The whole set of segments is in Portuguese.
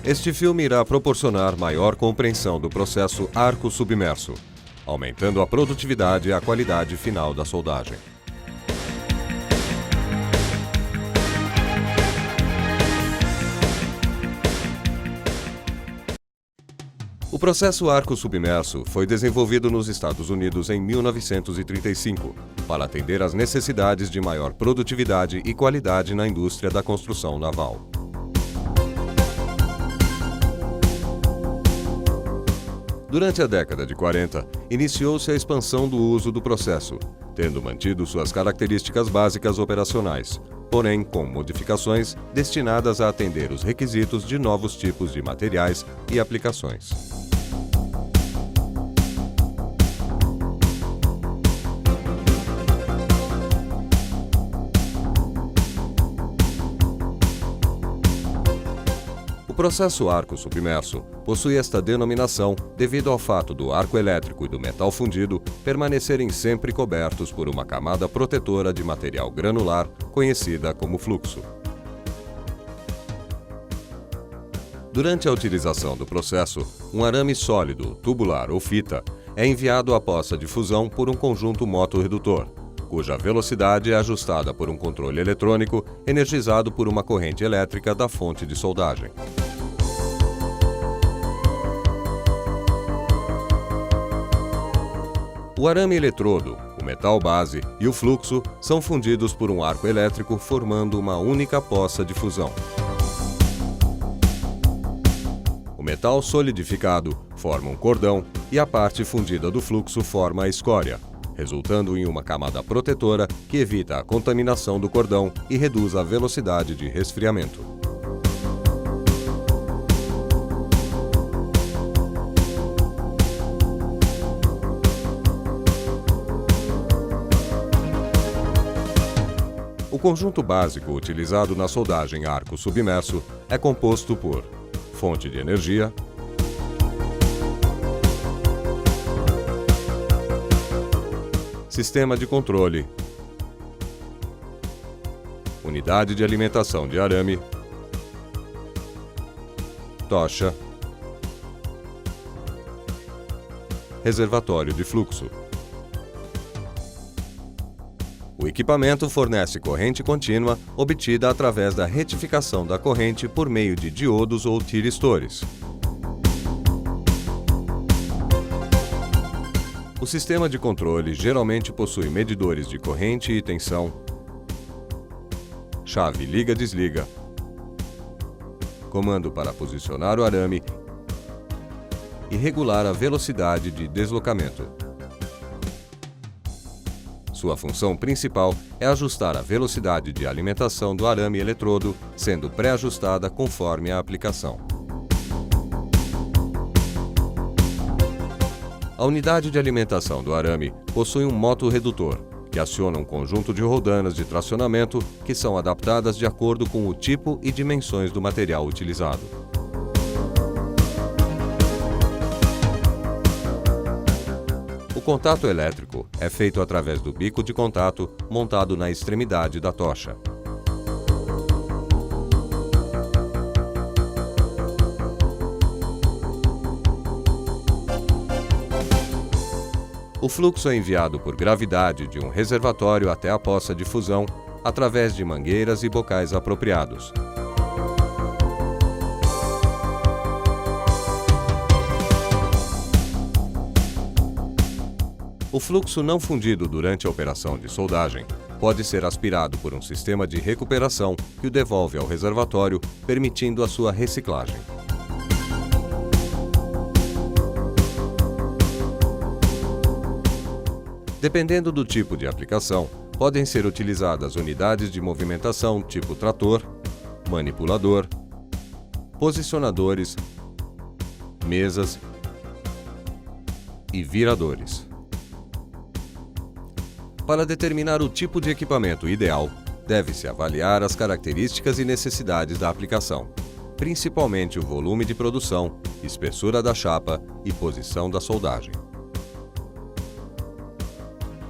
Este filme irá proporcionar maior compreensão do processo arco submerso, aumentando a produtividade e a qualidade final da soldagem. O processo arco submerso foi desenvolvido nos Estados Unidos em 1935 para atender às necessidades de maior produtividade e qualidade na indústria da construção naval. Durante a década de 40, iniciou-se a expansão do uso do processo, tendo mantido suas características básicas operacionais, porém com modificações destinadas a atender os requisitos de novos tipos de materiais e aplicações. O processo arco submerso possui esta denominação devido ao fato do arco elétrico e do metal fundido permanecerem sempre cobertos por uma camada protetora de material granular conhecida como fluxo. Durante a utilização do processo, um arame sólido, tubular ou fita é enviado à poça de fusão por um conjunto motorredutor, cuja velocidade é ajustada por um controle eletrônico energizado por uma corrente elétrica da fonte de soldagem. O arame eletrodo, o metal base e o fluxo são fundidos por um arco elétrico formando uma única poça de fusão. O metal solidificado forma um cordão e a parte fundida do fluxo forma a escória, resultando em uma camada protetora que evita a contaminação do cordão e reduz a velocidade de resfriamento. O conjunto básico utilizado na soldagem arco submerso é composto por fonte de energia, sistema de controle, unidade de alimentação de arame, tocha, reservatório de fluxo. O equipamento fornece corrente contínua obtida através da retificação da corrente por meio de diodos ou tiristores. O sistema de controle geralmente possui medidores de corrente e tensão, chave liga-desliga, comando para posicionar o arame e regular a velocidade de deslocamento. Sua função principal é ajustar a velocidade de alimentação do arame eletrodo, sendo pré-ajustada conforme a aplicação. A unidade de alimentação do arame possui um motorredutor, que aciona um conjunto de roldanas de tracionamento que são adaptadas de acordo com o tipo e dimensões do material utilizado. O contato elétrico é feito através do bico de contato montado na extremidade da tocha. O fluxo é enviado por gravidade de um reservatório até a poça de fusão através de mangueiras e bocais apropriados. O fluxo não fundido durante a operação de soldagem pode ser aspirado por um sistema de recuperação que o devolve ao reservatório, permitindo a sua reciclagem. Dependendo do tipo de aplicação, podem ser utilizadas unidades de movimentação tipo trator, manipulador, posicionadores, mesas e viradores. Para determinar o tipo de equipamento ideal, deve-se avaliar as características e necessidades da aplicação, principalmente o volume de produção, espessura da chapa e posição da soldagem.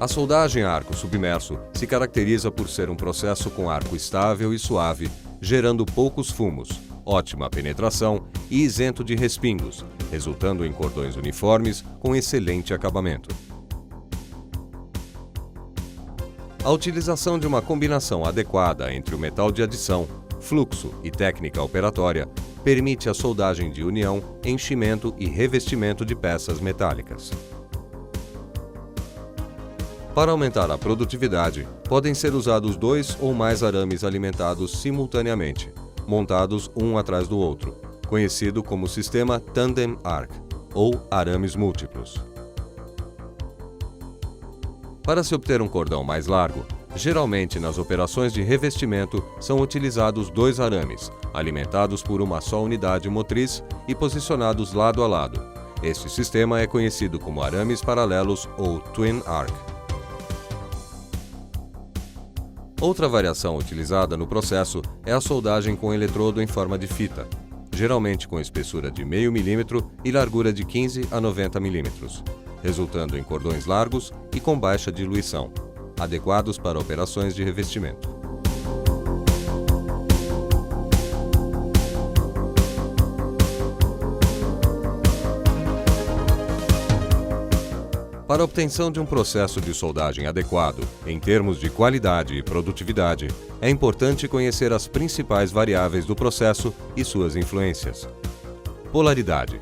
A soldagem a arco submerso se caracteriza por ser um processo com arco estável e suave, gerando poucos fumos, ótima penetração e isento de respingos, resultando em cordões uniformes com excelente acabamento. A utilização de uma combinação adequada entre o metal de adição, fluxo e técnica operatória permite a soldagem de união, enchimento e revestimento de peças metálicas. Para aumentar a produtividade, podem ser usados 2 ou mais arames alimentados simultaneamente, montados um atrás do outro, conhecido como sistema Tandem Arc, ou arames múltiplos. Para se obter um cordão mais largo, geralmente nas operações de revestimento são utilizados 2 arames, alimentados por uma só unidade motriz e posicionados lado a lado. Este sistema é conhecido como arames paralelos ou Twin Arc. Outra variação utilizada no processo é a soldagem com eletrodo em forma de fita, geralmente com espessura de meio milímetro e largura de 15 a 90 milímetros, resultando em cordões largos e com baixa diluição, adequados para operações de revestimento. Para a obtenção de um processo de soldagem adequado, em termos de qualidade e produtividade, é importante conhecer as principais variáveis do processo e suas influências. Polaridade.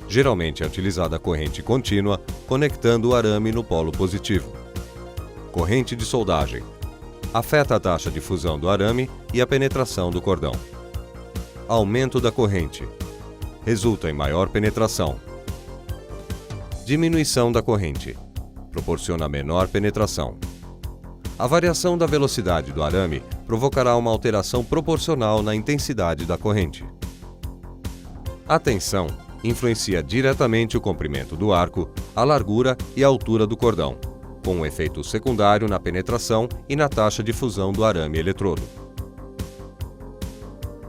Geralmente é utilizada a corrente contínua, conectando o arame no polo positivo. Corrente de soldagem. Afeta a taxa de fusão do arame e a penetração do cordão. Aumento da corrente. Resulta em maior penetração. Diminuição da corrente. Proporciona menor penetração. A variação da velocidade do arame provocará uma alteração proporcional na intensidade da corrente. A tensão influencia diretamente o comprimento do arco, a largura e a altura do cordão, com um efeito secundário na penetração e na taxa de fusão do arame eletrodo.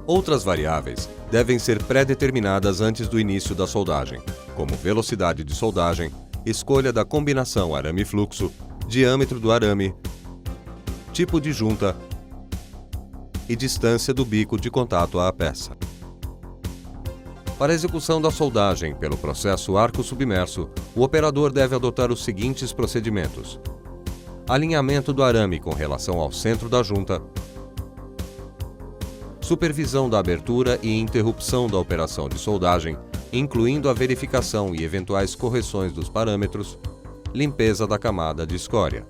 Outras variáveis devem ser pré-determinadas antes do início da soldagem, como velocidade de soldagem, escolha da combinação arame-fluxo, diâmetro do arame, tipo de junta e distância do bico de contato à peça. Para a execução da soldagem pelo processo arco submerso, o operador deve adotar os seguintes procedimentos: alinhamento do arame com relação ao centro da junta, supervisão da abertura e interrupção da operação de soldagem, incluindo a verificação e eventuais correções dos parâmetros, limpeza da camada de escória.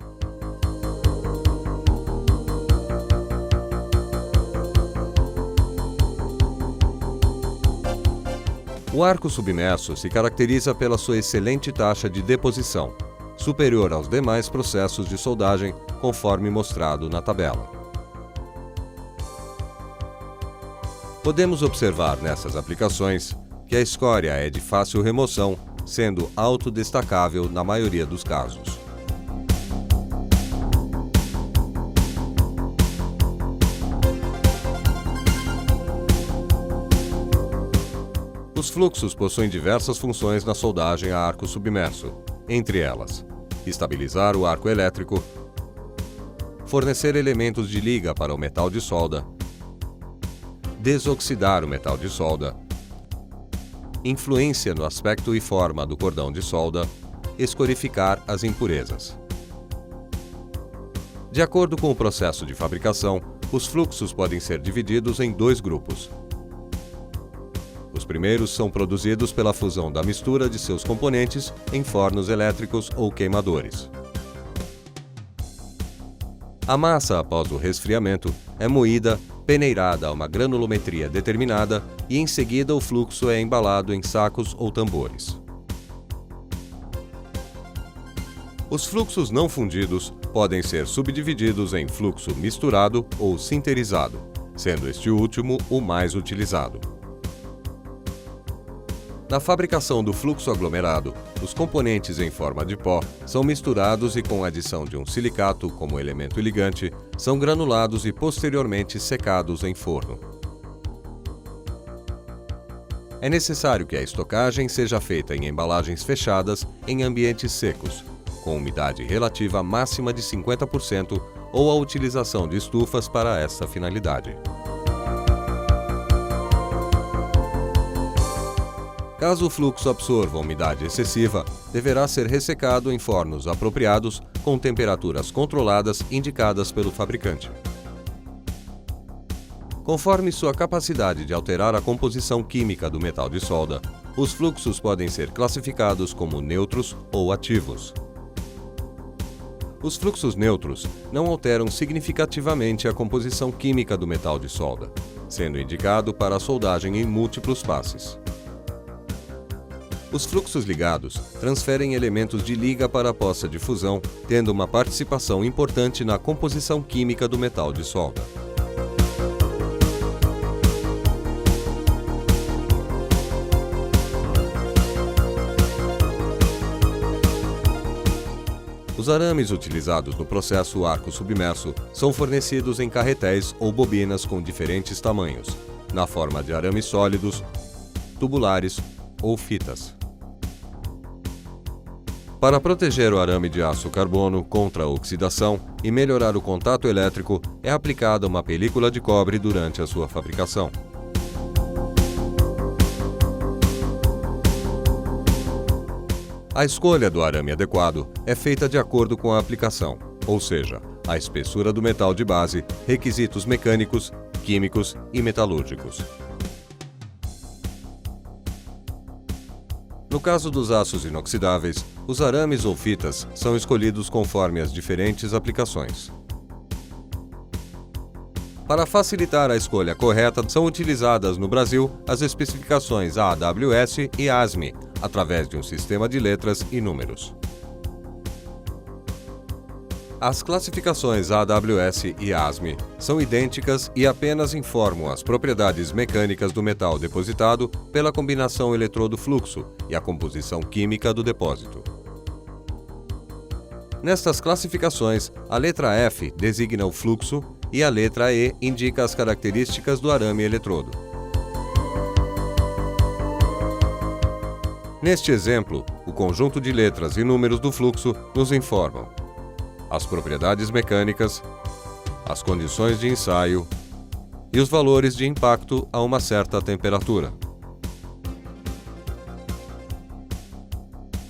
O arco submerso se caracteriza pela sua excelente taxa de deposição, superior aos demais processos de soldagem, conforme mostrado na tabela. Podemos observar nessas aplicações que a escória é de fácil remoção, sendo autodestacável na maioria dos casos. Os fluxos possuem diversas funções na soldagem a arco submerso, entre elas: estabilizar o arco elétrico, fornecer elementos de liga para o metal de solda, desoxidar o metal de solda, influência no aspecto e forma do cordão de solda, escorificar as impurezas. De acordo com o processo de fabricação, os fluxos podem ser divididos em 2 grupos. Os primeiros são produzidos pela fusão da mistura de seus componentes em fornos elétricos ou queimadores. A massa, após o resfriamento, é moída, peneirada a uma granulometria determinada e em seguida o fluxo é embalado em sacos ou tambores. Os fluxos não fundidos podem ser subdivididos em fluxo misturado ou sinterizado, sendo este último o mais utilizado. Na fabricação do fluxo aglomerado, os componentes em forma de pó são misturados e, com a adição de um silicato como elemento ligante, são granulados e posteriormente secados em forno. É necessário que a estocagem seja feita em embalagens fechadas em ambientes secos, com umidade relativa máxima de 50% ou a utilização de estufas para essa finalidade. Caso o fluxo absorva umidade excessiva, deverá ser ressecado em fornos apropriados com temperaturas controladas indicadas pelo fabricante. Conforme sua capacidade de alterar a composição química do metal de solda, os fluxos podem ser classificados como neutros ou ativos. Os fluxos neutros não alteram significativamente a composição química do metal de solda, sendo indicado para a soldagem em múltiplos passes. Os fluxos ligados transferem elementos de liga para a poça de fusão, tendo uma participação importante na composição química do metal de solda. Os arames utilizados no processo arco submerso são fornecidos em carretéis ou bobinas com diferentes tamanhos, na forma de arames sólidos, tubulares ou fitas. Para proteger o arame de aço carbono contra a oxidação e melhorar o contato elétrico, é aplicada uma película de cobre durante a sua fabricação. A escolha do arame adequado é feita de acordo com a aplicação, ou seja, a espessura do metal de base, requisitos mecânicos, químicos e metalúrgicos. No caso dos aços inoxidáveis, os arames ou fitas são escolhidos conforme as diferentes aplicações. Para facilitar a escolha correta, são utilizadas no Brasil as especificações AWS e ASME, através de um sistema de letras e números. As classificações AWS e ASME são idênticas e apenas informam as propriedades mecânicas do metal depositado pela combinação eletrodo-fluxo e a composição química do depósito. Nestas classificações, a letra F designa o fluxo e a letra E indica as características do arame eletrodo. Neste exemplo, o conjunto de letras e números do fluxo nos informam as propriedades mecânicas, as condições de ensaio e os valores de impacto a uma certa temperatura.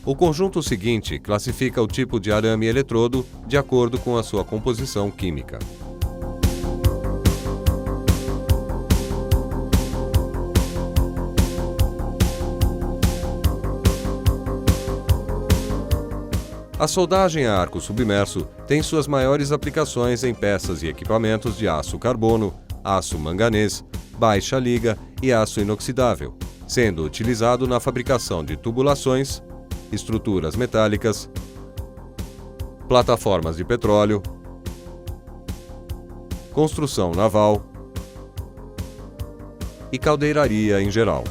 O conjunto seguinte classifica o tipo de arame eletrodo de acordo com a sua composição química. A soldagem a arco submerso tem suas maiores aplicações em peças e equipamentos de aço carbono, aço manganês, baixa liga e aço inoxidável, sendo utilizado na fabricação de tubulações, estruturas metálicas, plataformas de petróleo, construção naval e caldeiraria em geral.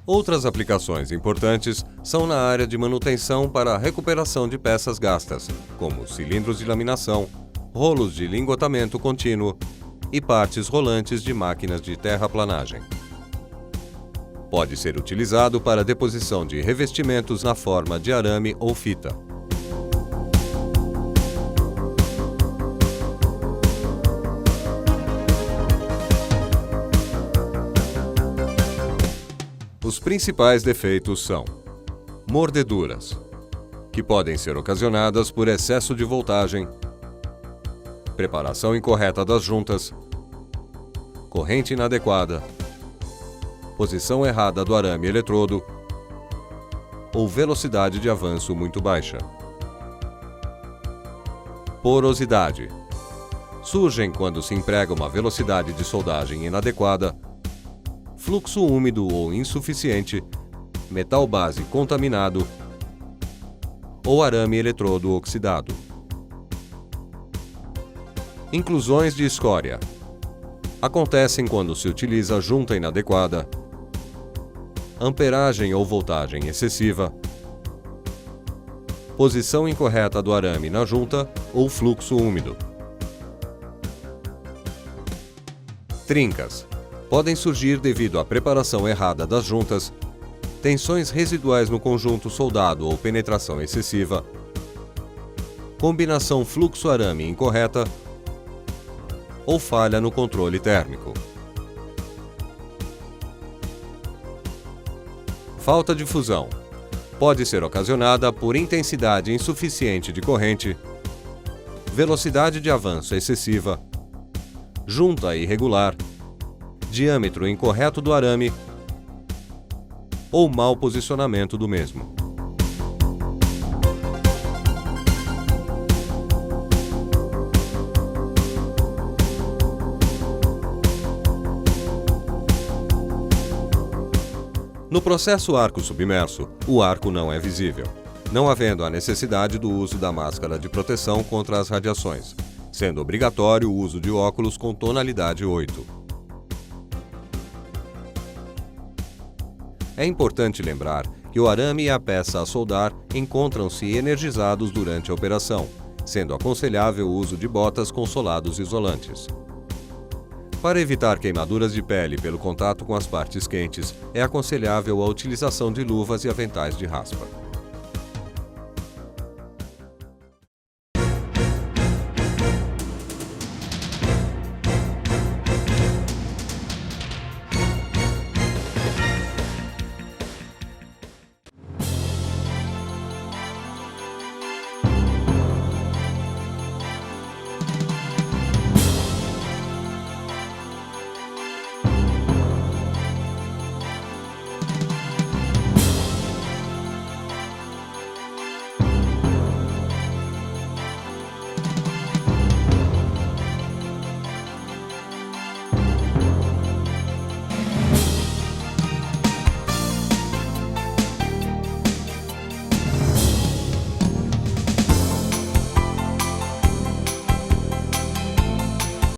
Outras aplicações importantes são na área de manutenção para a recuperação de peças gastas, como cilindros de laminação, rolos de lingotamento contínuo e partes rolantes de máquinas de terraplanagem. Pode ser utilizado para deposição de revestimentos na forma de arame ou fita. Os principais defeitos são mordeduras, que podem ser ocasionadas por excesso de voltagem, preparação incorreta das juntas, corrente inadequada, posição errada do arame eletrodo ou velocidade de avanço muito baixa. Porosidade. Surgem quando se emprega uma velocidade de soldagem inadequada, fluxo úmido ou insuficiente, metal base contaminado ou arame eletrodo oxidado. Inclusões de escória. Acontecem quando se utiliza junta inadequada, amperagem ou voltagem excessiva, posição incorreta do arame na junta ou fluxo úmido. Trincas. Podem surgir devido à preparação errada das juntas, tensões residuais no conjunto soldado ou penetração excessiva, combinação fluxo-arame incorreta ou falha no controle térmico. Falta de fusão. Pode ser ocasionada por intensidade insuficiente de corrente, velocidade de avanço excessiva, junta irregular, diâmetro incorreto do arame ou mau posicionamento do mesmo. No processo arco submerso, o arco não é visível, não havendo a necessidade do uso da máscara de proteção contra as radiações, sendo obrigatório o uso de óculos com tonalidade 8. É importante lembrar que o arame e a peça a soldar encontram-se energizados durante a operação, sendo aconselhável o uso de botas com solados isolantes. Para evitar queimaduras de pele pelo contato com as partes quentes, é aconselhável a utilização de luvas e aventais de raspa.